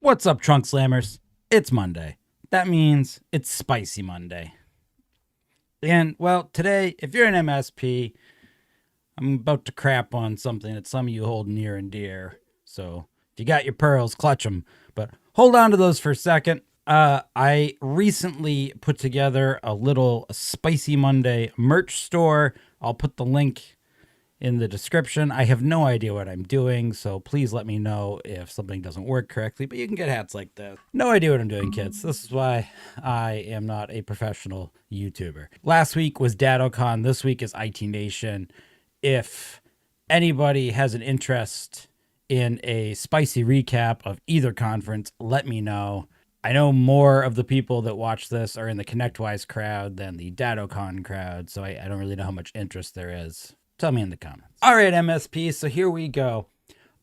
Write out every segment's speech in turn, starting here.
What's up, Trunk Slammers? It's Monday. That means it's Spicy Monday. And, well, today, if you're an MSP, I'm about to crap on something that some of you hold near and dear. So, if you got your pearls, clutch them. But hold on to those for a second. I recently put together a little Spicy Monday merch store. I'll put the link in the description. I have no idea what I'm doing, so please let me know if something doesn't work correctly, but you can get hats like this. No idea what I'm doing, kids. This is why I am not a professional YouTuber. Last week was DattoCon. This week is IT Nation. If anybody has an interest in a spicy recap of either conference, let me know. I know more of the people that watch this are in the ConnectWise crowd than the DattoCon crowd, so I don't really know how much interest there is. Tell me in the comments. All right, MSP, so here we go.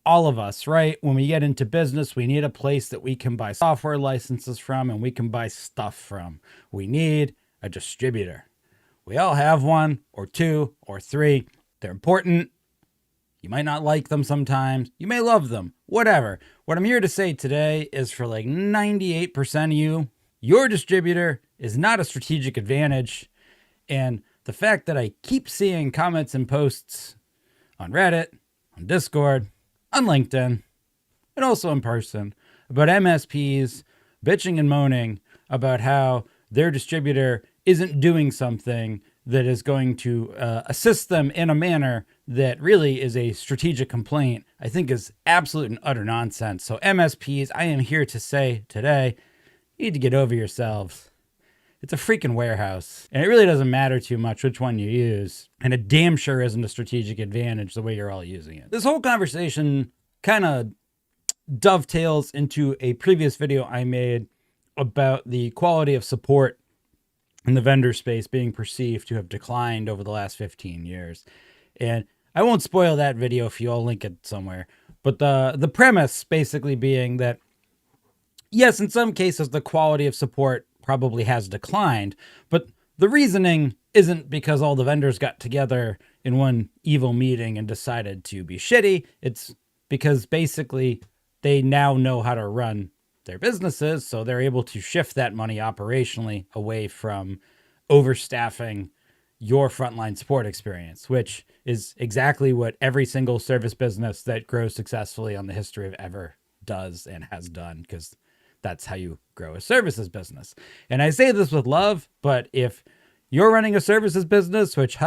All of us, right? When we get into business, we need a place that we can buy software licenses from and we can buy stuff from. We need a distributor. We all have one or two or three. They're important. You might not like them sometimes. You may love them. Whatever. What I'm here to say today is for like 98% of you, your distributor is not a strategic advantage. And the fact that I keep seeing comments and posts on Reddit, on Discord, on LinkedIn, and also in person about MSPs bitching and moaning about how their distributor isn't doing something that is going to assist them in a manner that really is a strategic complaint, I think is absolute and utter nonsense. So MSPs, I am here to say today, you need to get over yourselves. It's a freaking warehouse, and it really doesn't matter too much which one you use, and it damn sure isn't a strategic advantage the way you're all using it. This whole conversation kind of dovetails into a previous video I made about the quality of support in the vendor space being perceived to have declined over the last 15 years. And I won't spoil that video if you all link it somewhere, but the premise basically being that, yes, in some cases, the quality of support probably has declined, but the reasoning isn't because all the vendors got together in one evil meeting and decided to be shitty. It's because basically they now know how to run their businesses, so they're able to shift that money operationally away from overstaffing your frontline support experience, which is exactly what every single service business that grows successfully on the history of ever does and has done, because that's how you grow a services business. And I say this with love, but if you're running a services business, which,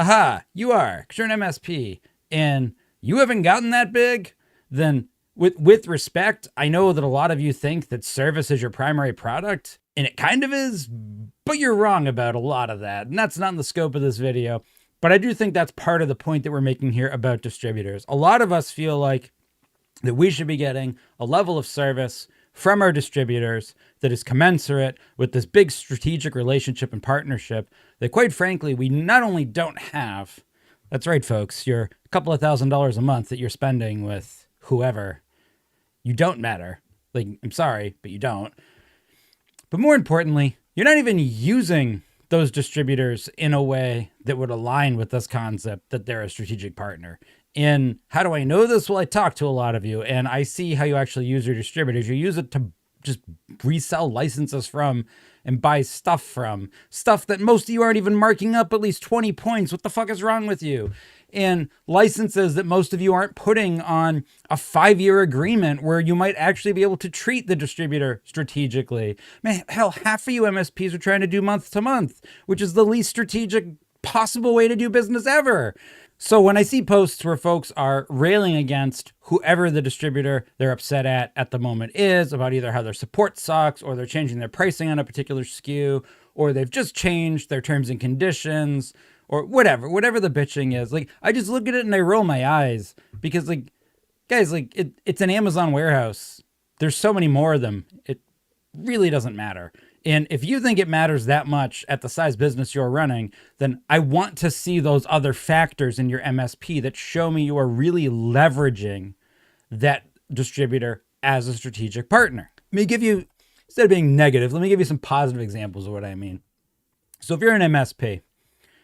you are, because you're an MSP, and you haven't gotten that big, then with respect, I know that a lot of you think that service is your primary product, and it kind of is, but you're wrong about a lot of that. And that's not in the scope of this video. But I do think that's part of the point that we're making here about distributors. A lot of us feel like that we should be getting a level of service from our distributors that is commensurate with this big strategic relationship and partnership that, quite frankly, we not only don't have. That's right, folks. You're a couple of $1,000s a month that you're spending with whoever. You don't matter. Like, I'm sorry, but you don't. But more importantly, you're not even using those distributors in a way that would align with this concept that they're a strategic partner. And how do I know this? Well, I talk to a lot of you and I see how you actually use your distributors. You use it to just resell licenses from and buy stuff from. Stuff that most of you aren't even marking up at least 20 points. What the fuck is wrong with you? And licenses that most of you aren't putting on a 5-year agreement where you might actually be able to treat the distributor strategically. Man, hell, half of you MSPs are trying to do month to month, which is the least strategic possible way to do business ever. So when I see posts where folks are railing against whoever the distributor they're upset at the moment is about either how their support sucks or they're changing their pricing on a particular SKU or they've just changed their terms and conditions or whatever the bitching is, like, I just look at it and I roll my eyes because, like, guys, like, it's an Amazon warehouse. There's so many more of them. It really doesn't matter. And if you think it matters that much at the size business you're running, then I want to see those other factors in your MSP that show me you are really leveraging that distributor as a strategic partner. Let me give you, instead of being negative, let me give you some positive examples of what I mean. So if you're an MSP,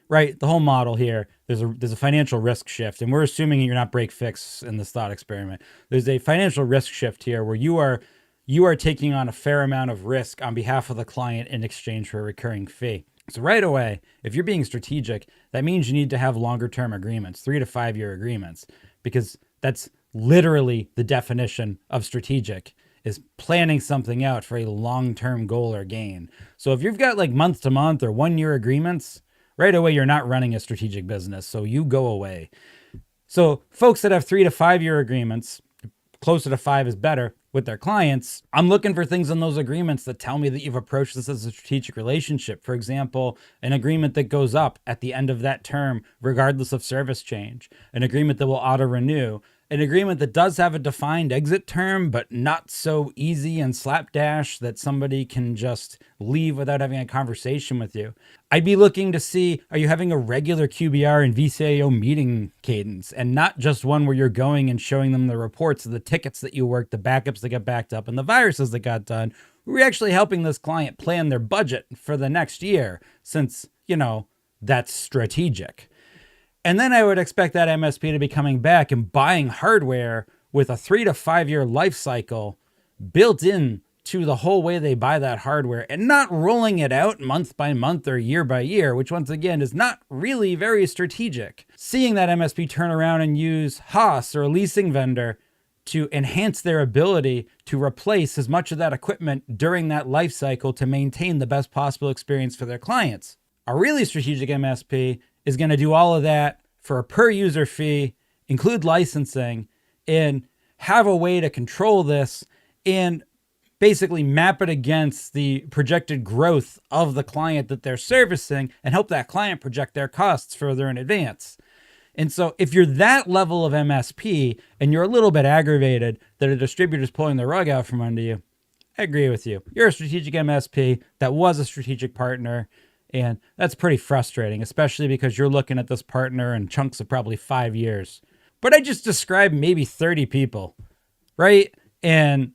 right, the whole model here, there's a financial risk shift, and we're assuming you're not break fix in this thought experiment. There's a financial risk shift here where you are you are taking on a fair amount of risk on behalf of the client in exchange for a recurring fee. So right away, if you're being strategic, that means you need to have longer term agreements, 3 to 5 year agreements, because that's literally the definition of strategic, is planning something out for a long-term goal or gain. So if you've got like month to month or 1 year agreements, right away, you're not running a strategic business. So you go away. So folks that have 3 to 5 year agreements, closer to 5 is better, with their clients, I'm looking for things in those agreements that tell me that you've approached this as a strategic relationship. For example, an agreement that goes up at the end of that term, regardless of service change, an agreement that will auto renew, an agreement that does have a defined exit term, but not so easy and slapdash that somebody can just leave without having a conversation with you. I'd be looking to see, are you having a regular QBR and VCAO meeting cadence, and not just one where you're going and showing them the reports of the tickets that you worked, the backups that got backed up, and the viruses that got done. We're actually helping this client plan their budget for the next year, since, you know, that's strategic. And then I would expect that MSP to be coming back and buying hardware with a 3 to 5 year life cycle built in to the whole way they buy that hardware, and not rolling it out month by month or year by year, which once again is not really very strategic. Seeing that MSP turn around and use HOS or a leasing vendor to enhance their ability to replace as much of that equipment during that life cycle to maintain the best possible experience for their clients. A really strategic MSP is going to do all of that for a per user fee, include licensing, and have a way to control this and basically map it against the projected growth of the client that they're servicing and help that client project their costs further in advance. And so if you're that level of MSP and you're a little bit aggravated that a distributor is pulling the rug out from under you, I agree with you. You're a strategic MSP that was a strategic partner. And that's pretty frustrating, especially because you're looking at this partner in chunks of probably 5 years. But I just described maybe 30 people, right? And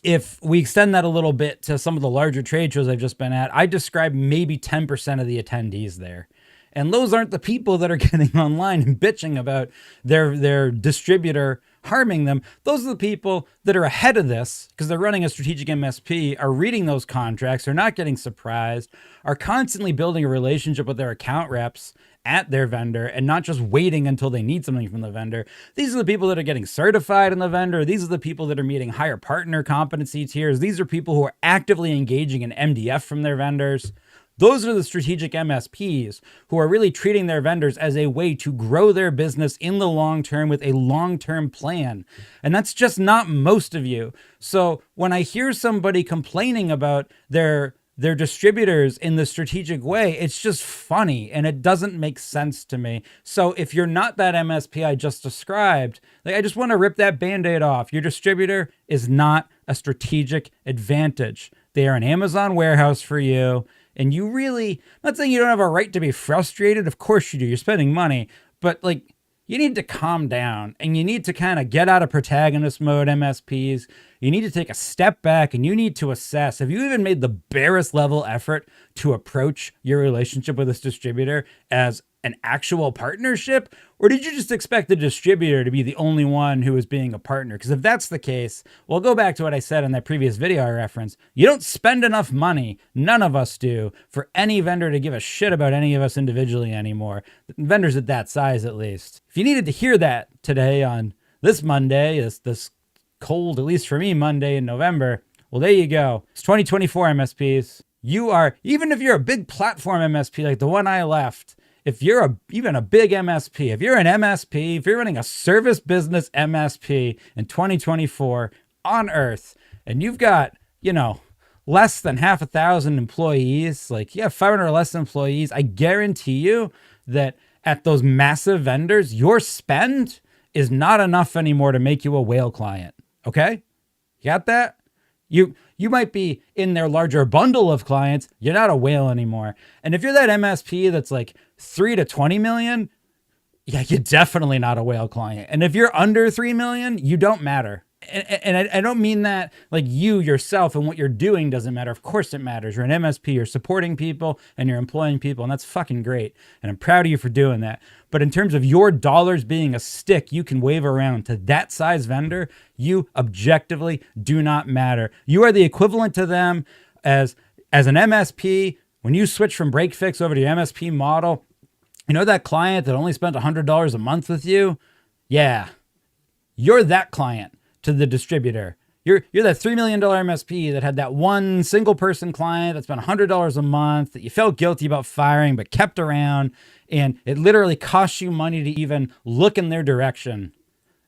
if we extend that a little bit to some of the larger trade shows I've just been at, I described maybe 10% of the attendees there. And those aren't the people that are getting online and bitching about their distributor harming them. Those are the people that are ahead of this because they're running a strategic MSP, are reading those contracts, are not getting surprised, are constantly building a relationship with their account reps at their vendor and not just waiting until they need something from the vendor. These are the people that are getting certified in the vendor. These are the people that are meeting higher partner competency tiers. These are people who are actively engaging in MDF from their vendors. Those are the strategic MSPs who are really treating their vendors as a way to grow their business in the long term with a long-term plan. And that's just not most of you. So when I hear somebody complaining about their distributors in the strategic way, it's just funny and it doesn't make sense to me. So if you're not that MSP I just described, like, I just want to rip that Band-Aid off. Your distributor is not a strategic advantage. They are an Amazon warehouse for you. And you really, I'm not saying you don't have a right to be frustrated. Of course you do. You're spending money. But like, you need to calm down and you need to kind of get out of protagonist mode, MSPs. You need to take a step back and you need to assess, have you even made the barest level effort to approach your relationship with this distributor as an actual partnership? Or did you just expect the distributor to be the only one who is being a partner? Because if that's the case, well, go back to what I said in that previous video I referenced. You don't spend enough money, none of us do, for any vendor to give a shit about any of us individually anymore. Vendors at that size, at least. If you needed to hear that today on this Monday, this cold, at least for me, Monday in November, well, there you go. It's 2024 MSPs. You are, even if you're a big platform MSP like the one I left, if you're even a big MSP, if you're an MSP, if you're running a service business MSP in 2024 on Earth, and you've got, you know, less than 1,000 employees, like you have 500 or less employees, I guarantee you that at those massive vendors, your spend is not enough anymore to make you a whale client. Okay? You got that? You might be in their larger bundle of clients. You're not a whale anymore. And if you're that MSP that's like 3 to 20 million, yeah, you're definitely not a whale client. And if you're under 3 million, you don't matter. And I don't mean that like you yourself and what you're doing doesn't matter. Of course it matters. You're an MSP, you're supporting people and you're employing people, and that's fucking great. And I'm proud of you for doing that. But in terms of your dollars being a stick you can wave around to that size vendor, you objectively do not matter. You are the equivalent to them as an MSP. When you switch from break fix over to your MSP model, you know that client that only spent $100 a month with you? Yeah, you're that client to the distributor. You're that $3 million MSP that had that one single person client that spent $100 a month that you felt guilty about firing but kept around, and it literally costs you money to even look in their direction.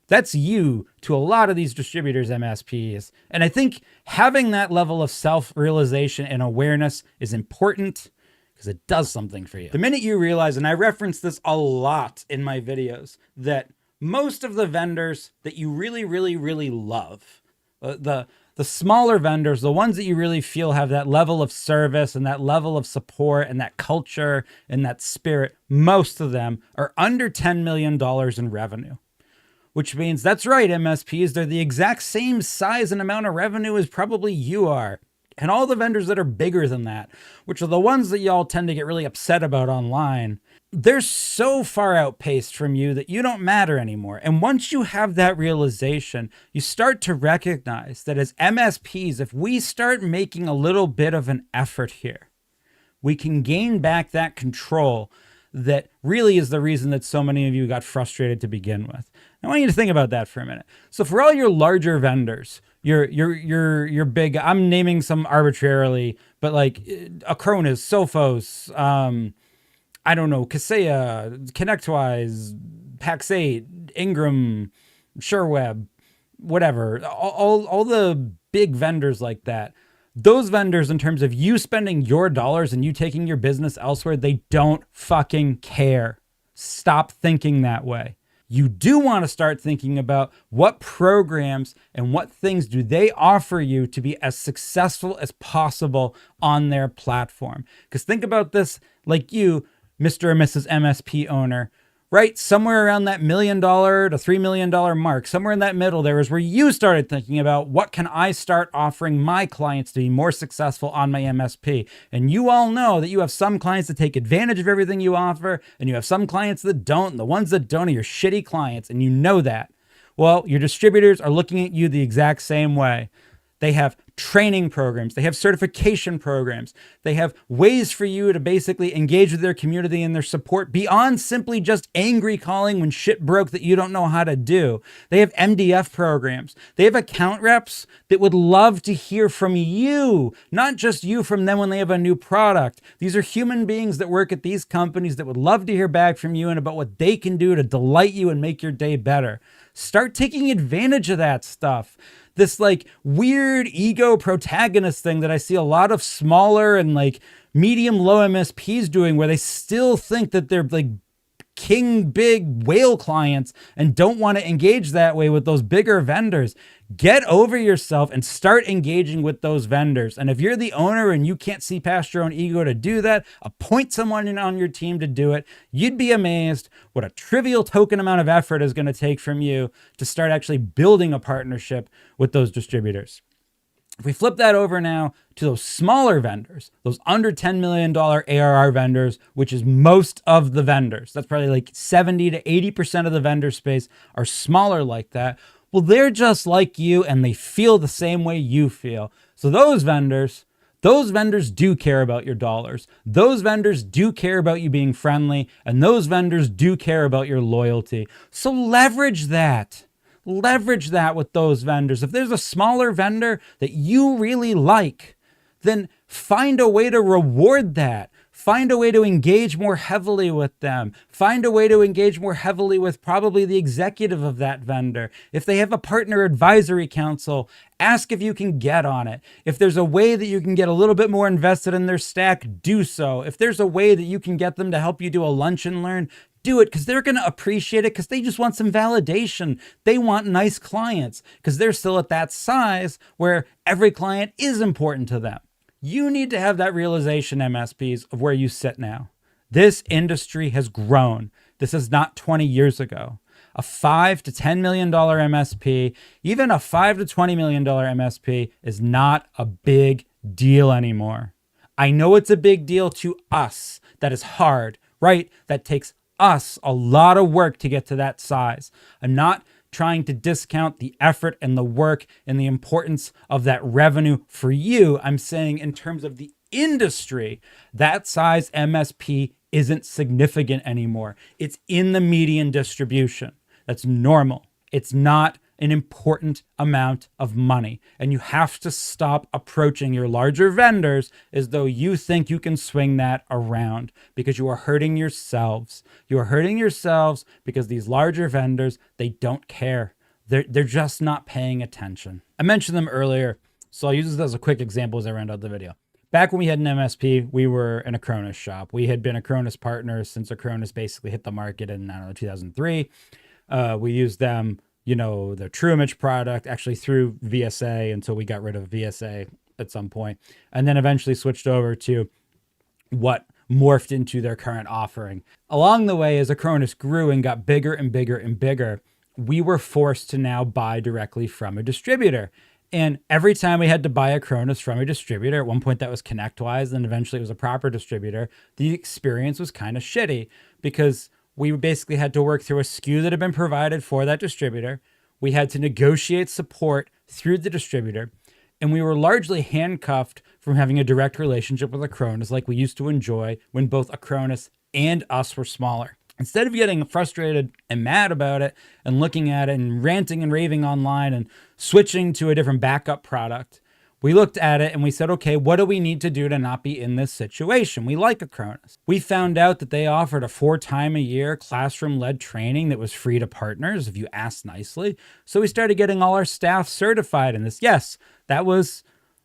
That's you to a lot of these distributors, MSPs. And I think having that level of self-realization and awareness is important because it does something for you. The minute you realize, and I reference this a lot in my videos, that most of the vendors that you really, really, really love, the smaller vendors, the ones that you really feel have that level of service and that level of support and that culture and that spirit, most of them are under $10 million in revenue. Which means, that's right, MSPs, they're the exact same size and amount of revenue as probably you are. And all the vendors that are bigger than that, which are the ones that y'all tend to get really upset about online, they're so far outpaced from you that you don't matter anymore. And once you have that realization, you start to recognize that as MSPs, if we start making a little bit of an effort here, we can gain back that control that really is the reason that so many of you got frustrated to begin with. I want you to think about that for a minute. So for all your larger vendors, your big, I'm naming some arbitrarily, but like Acronis, Sophos, I don't know, Kaseya, ConnectWise, Pax8, Ingram, SureWeb, whatever, all the big vendors like that. Those vendors, in terms of you spending your dollars and you taking your business elsewhere, they don't fucking care. Stop thinking that way. You do want to start thinking about what programs and what things do they offer you to be as successful as possible on their platform. Because think about this like you, Mr. or Mrs. MSP owner, right? Somewhere around that $1 million to $3 million mark, somewhere in that middle there is where you started thinking about what can I start offering my clients to be more successful on my MSP. And you all know that you have some clients that take advantage of everything you offer, and you have some clients that don't, and the ones that don't are your shitty clients, and you know that. Well, your distributors are looking at you the exact same way. They have training programs. They have certification programs. They have ways for you to basically engage with their community and their support beyond simply just angry calling when shit broke that you don't know how to do. They have MDF programs. They have account reps that would love to hear from you, not just you from them when they have a new product. These are human beings that work at these companies that would love to hear back from you and about what they can do to delight you and make your day better. Start taking advantage of that stuff. This like weird ego protagonist thing that I see a lot of smaller and like medium low MSPs doing, where they still think that they're like king big whale clients and don't want to engage that way with those bigger vendors. Get over yourself and start engaging with those vendors. And if you're the owner and you can't see past your own ego to do that, appoint someone on your team to do it. You'd be amazed what a trivial token amount of effort is going to take from you to start actually building a partnership with those distributors. If we flip that over now to those smaller vendors, those under $10 million ARR vendors, which is most of the vendors, that's probably like 70 to 80% of the vendor space are smaller like that. Well, they're just like you and they feel the same way you feel. So those vendors do care about your dollars. Those vendors do care about you being friendly, and those vendors do care about your loyalty. So leverage that. Leverage that with those vendors. If there's a smaller vendor that you really like, then find a way to reward that. Find a way to engage more heavily with them. Find a way to engage more heavily with probably the executive of that vendor. If they have a partner advisory council, ask if you can get on it. If there's a way that you can get a little bit more invested in their stack, do so. If there's a way that you can get them to help you do a lunch and learn, do it, because they're going to appreciate it, because they just want some validation. They want nice clients because they're still at that size where every client is important to them. You need to have that realization, MSPs, of where you sit now. This industry has grown. This is not 20 years ago. a $5 to $10 million MSP, even a $5 to $20 million MSP is not a big deal anymore. I know it's a big deal to us. That is hard, right? That takes us a lot of work to get to that size. I'm not trying to discount the effort and the work and the importance of that revenue for you. I'm saying in terms of the industry, that size MSP isn't significant anymore. It's in the median distribution. That's normal. It's not an important amount of money. And you have to stop approaching your larger vendors as though you think you can swing that around, because you are hurting yourselves. You are hurting yourselves because these larger vendors, they don't care. They're just not paying attention. I mentioned them earlier, so I'll use this as a quick example as I round out the video. Back when we had an MSP, we were in a 𝘂onis shop. We had been a 𝘂onis partner since 𝘂onis basically hit the market in, 2003. We used them, the TrueImage product, actually through VSA until we got rid of VSA at some point, and then eventually switched over to what morphed into their current offering. Along the way, as 𝘂onis grew and got bigger and bigger and bigger, we were forced to now buy directly from a distributor. And every time we had to buy a 𝘂onis from a distributor, at one point that was ConnectWise, then eventually it was a proper distributor, the experience was kind of shitty because we basically had to work through a SKU that had been provided for that distributor. We had to negotiate support through the distributor, and we were largely handcuffed from having a direct relationship with 𝘂onis like we used to enjoy when both 𝘂onis and us were smaller. Instead of getting frustrated and mad about it and looking at it and ranting and raving online and switching to a different backup product, we looked at it and we said, okay, what do we need to do to not be in this situation? We like 𝘂onis. We found out that they offered a 4-time-a-year classroom-led training that was free to partners if you asked nicely. So we started getting all our staff certified in this. Yes, that was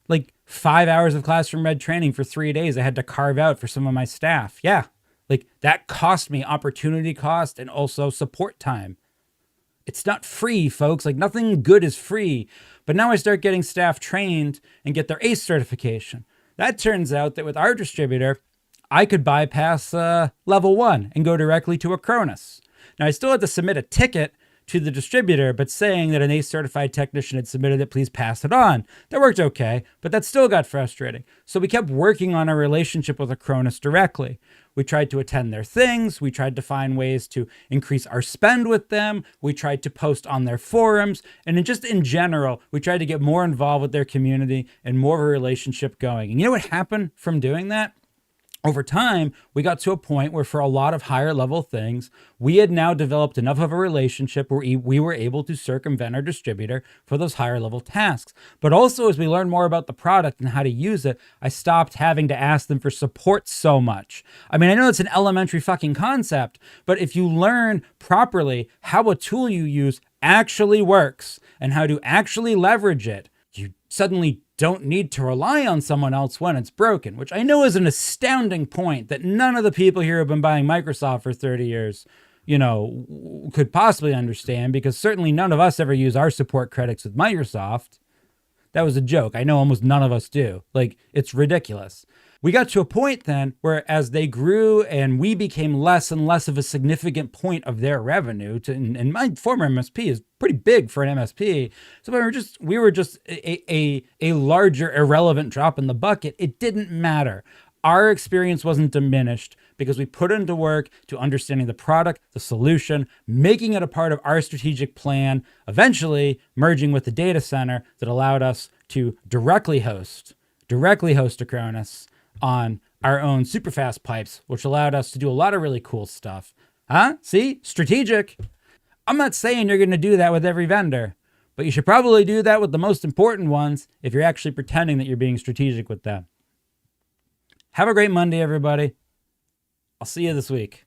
like 5 hours of classroom-led training for 3 days I had to carve out for some of my staff. Yeah. Like that cost me opportunity cost and also support time. It's not free, folks. Like nothing good is free. But now I start getting staff trained and get their ACE certification. That turns out that with our distributor, I could bypass level 1 and go directly to 𝘂onis. Now I still had to submit a ticket to the distributor, but saying that an ACE certified technician had submitted it, please pass it on. That worked okay, but that still got frustrating. So we kept working on our relationship with 𝘂onis directly. We tried to attend their things. We tried to find ways to increase our spend with them. We tried to post on their forums. And just in general, we tried to get more involved with their community and more of a relationship going. And you know what happened from doing that? Over time, we got to a point where for a lot of higher level things, we had now developed enough of a relationship where we were able to circumvent our distributor for those higher level tasks. But also as we learned more about the product and how to use it, I stopped having to ask them for support so much. I mean, I know it's an elementary fucking concept, but if you learn properly how a tool you use actually works and how to actually leverage it, you suddenly don't need to rely on someone else when it's broken, which I know is an astounding point that none of the people here who have been buying Microsoft for 30 years, could possibly understand, because certainly none of us ever use our support credits with Microsoft. That was a joke. I know almost none of us do. Like, it's ridiculous. We got to a point then where as they grew and we became less and less of a significant point of their revenue, and my former MSP is pretty big for an MSP. So we were just a larger irrelevant drop in the bucket. It didn't matter. Our experience wasn't diminished because we put into work to understanding the product, the solution, making it a part of our strategic plan, eventually merging with the data center that allowed us to directly host 𝘂onis on our own super fast pipes, which allowed us to do a lot of really cool stuff. Huh? See? Strategic. I'm not saying you're going to do that with every vendor, but you should probably do that with the most important ones if you're actually pretending that you're being strategic with them. Have a great Monday, everybody. I'll see you this week.